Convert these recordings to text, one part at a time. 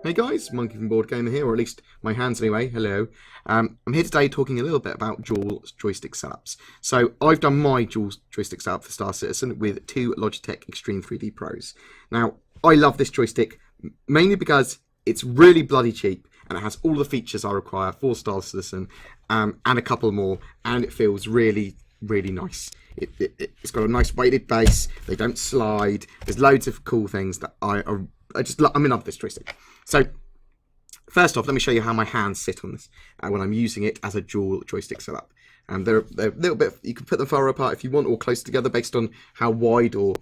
Hey guys, Monkey from Board Gamer here, or at least my hands anyway. Hello. I'm here today talking a little bit about dual joystick setups. So I've done my dual joystick setup for Star Citizen with two Logitech Extreme 3D Pros. Now, I love this joystick mainly because it's really bloody cheap and it has all the features I require for Star Citizen and a couple more, and it feels really, really nice. It's got a nice weighted base, they don't slide, there's loads of cool things that I'm in love with this joystick. So, first off, let me show you how my hands sit on this when I'm using it as a dual joystick setup. They're a little bit, you can put them far apart if you want, or close together based on how wide you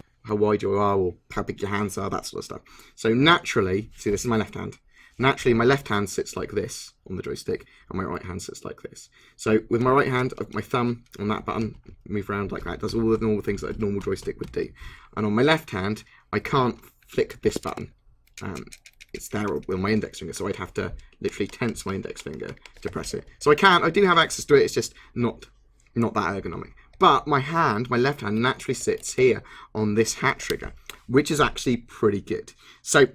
are, or how big your hands are, that sort of stuff. So naturally, see, this is my left hand. Naturally, my left hand sits like this on the joystick, and my right hand sits like this. So with my right hand, I've got my thumb on that button, move around like that. It does all the normal things that a normal joystick would do. And on my left hand, I can't flick this button. It's there with my index finger, so I'd have to literally tense my index finger to press it. So I do have access to it, it's just not that ergonomic. But my left hand naturally sits here on this hat trigger, which is actually pretty good. So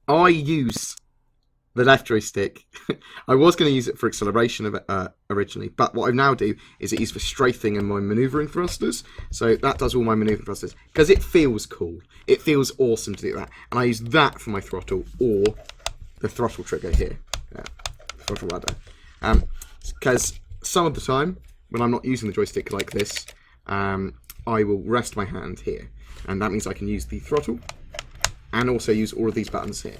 I use the left joystick. I was going to use it for acceleration originally, but what I now do is it is for strafing and my maneuvering thrusters. So that does all my maneuvering thrusters because it feels cool. It feels awesome to do that, and I use that for my throttle or the throttle trigger here, throttle rudder. Because some of the time when I'm not using the joystick like this, I will rest my hand here, and that means I can use the throttle and also use all of these buttons here.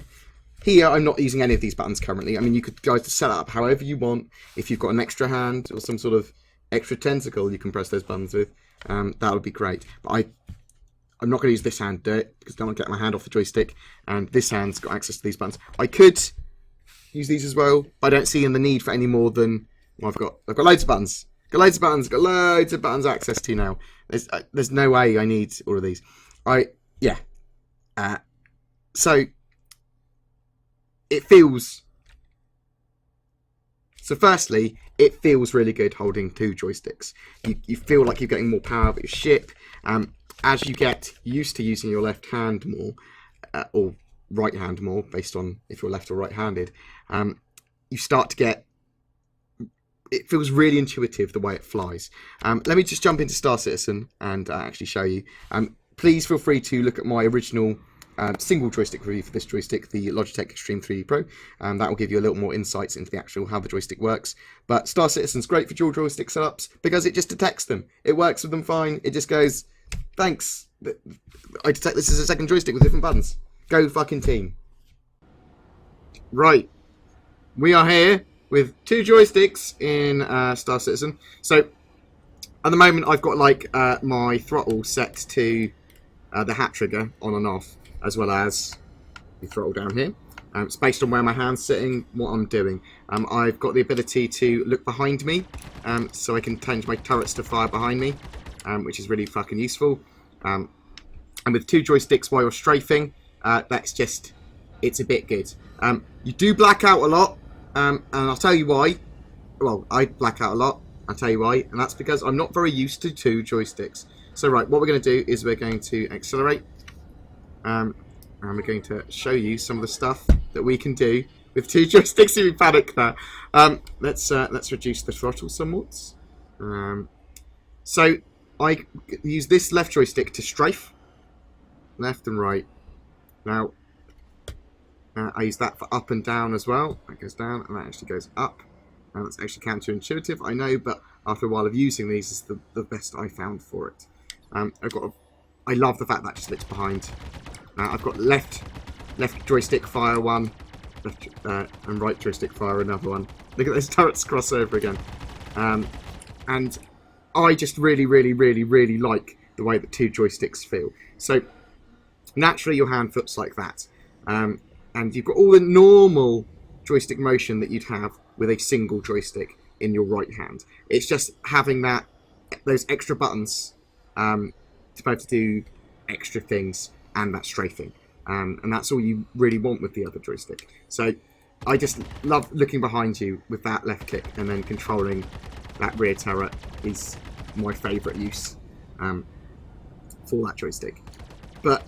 Here, I'm not using any of these buttons currently. I mean, you could guys set up however you want. If you've got an extra hand or some sort of extra tentacle you can press those buttons with, that would be great. But I'm not going to use this hand to do it because I don't want to get my hand off the joystick, and this hand's got access to these buttons. I could use these as well, but I don't see the need for any more than, well, I've got loads of buttons. Got loads of buttons access to now. There's no way I need all of these. So it feels, firstly, it feels really good holding two joysticks. You feel like you're getting more power out of your ship. As you get used to using your left hand more, or right hand more, based on if you're left or right handed, you start to get, it feels really intuitive the way it flies. Let me just jump into Star Citizen and actually show you. Please feel free to look at my original single joystick review for this joystick, the Logitech Extreme 3D Pro. That will give you a little more insights into the actual how the joystick works. But Star Citizen's great for dual joystick setups because it just detects them. It works with them fine. It just goes, thanks, I detect this as a second joystick with different buttons. Go fucking team. Right, we are here with two joysticks in Star Citizen. So at the moment I've got like my throttle set to the hat trigger on and off, as well as the throttle down here. It's based on where my hand's sitting, what I'm doing. I've got the ability to look behind me, so I can change my turrets to fire behind me, which is really fucking useful. And with two joysticks while you're strafing, it's a bit good. You do black out a lot, and I'll tell you why. Well, I black out a lot, I'll tell you why, and that's because I'm not very used to two joysticks. So right, what we're going to do is we're going to accelerate, and we're going to show you some of the stuff that we can do with two joysticks. If you panic there, let's reduce the throttle somewhat. So I use this left joystick to strafe, left and right. Now I use that for up and down as well. That goes down and that actually goes up. And that's actually counterintuitive, I know, but after a while of using these, it's the best I found for it. I love the fact that just looks behind. I've got left joystick fire one, and right joystick fire another one. Look at those turrets cross over again. And I just really, really, really, really like the way that two joysticks feel. So naturally your hand foots like that. And you've got all the normal joystick motion that you'd have with a single joystick in your right hand. It's just having those extra buttons to be able to do extra things and that strafing, and that's all you really want with the other joystick. So I just love looking behind you with that left click, and then controlling that rear turret is my favourite use for that joystick. But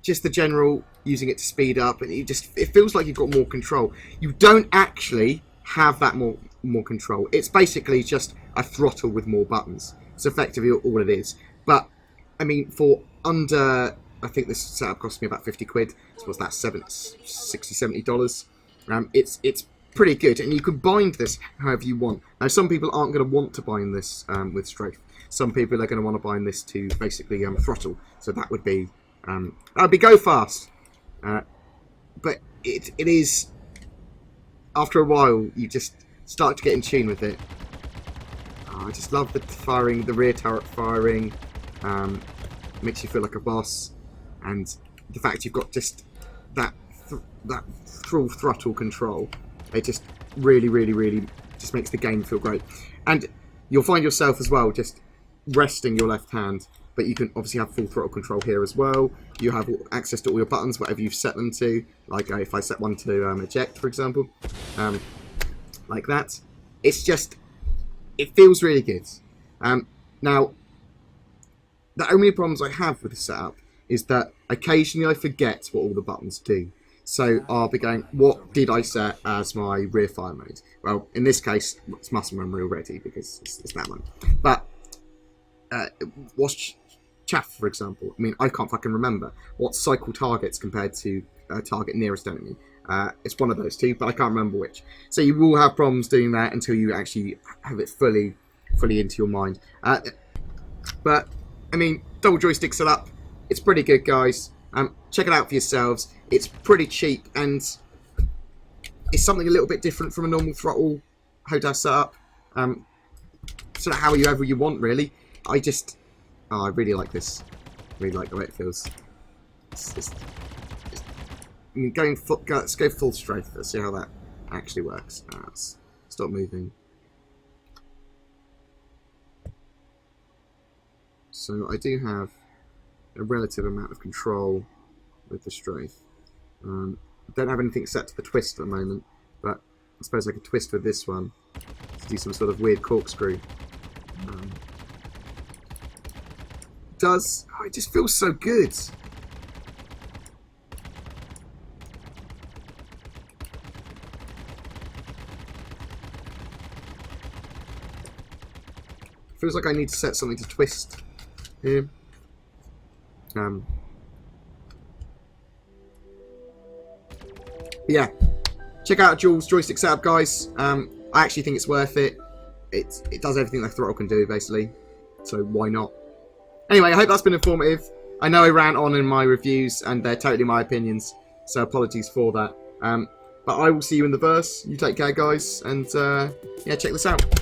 just the general, using it to speed up, and it feels like you've got more control. You don't actually have that more control. It's basically just a throttle with more buttons. It's effectively all it is. But I mean, for under, I think this setup cost me about 50 quid. So what's that, $60–70? It's pretty good, and you can bind this however you want. Now, some people aren't going to want to bind this with strafe. Some people are going to want to bind this to basically throttle. So that would be go fast. But it is, after a while, you just start to get in tune with it. I just love the firing, the rear turret firing. Makes you feel like a boss, and the fact you've got just that full throttle control. It just really just makes the game feel great. And you'll find yourself as well just resting your left hand, but you can obviously have full throttle control here as well. You have access to all your buttons, whatever you've set them to. Like if I set one to eject, for example, like that. It's just, it feels really good. Now, the only problems I have with the setup is that occasionally I forget what all the buttons do. So I'll be going, what did I set as my rear fire mode? Well, in this case, it's muscle memory already, because it's that one. But what's chaff, for example? I mean, I can't fucking remember. What's cycle targets compared to target nearest enemy? It's one of those two, but I can't remember which. So you will have problems doing that until you actually have it fully into your mind. But I mean, double joystick setup, it's pretty good, guys. Check it out for yourselves. It's pretty cheap, and it's something a little bit different from a normal throttle Hotas setup. Sort of however you want, really. I really like this. Really like the way it feels. I mean, let's go full strafe. Let's see how that actually works. Let's stop moving. So I do have a relative amount of control with the strafe. I don't have anything set to the twist at the moment, but I suppose I could twist with this one to do some sort of weird corkscrew. It just feels so good. Feels like I need to set something to twist here. Yeah, check out Dual Joystick setup, guys. I actually think it's worth it. It does everything the throttle can do, basically. So why not? Anyway, I hope that's been informative. I know I ran on in my reviews, and they're totally my opinions, so apologies for that. But I will see you in the verse. You take care, guys, and yeah, check this out.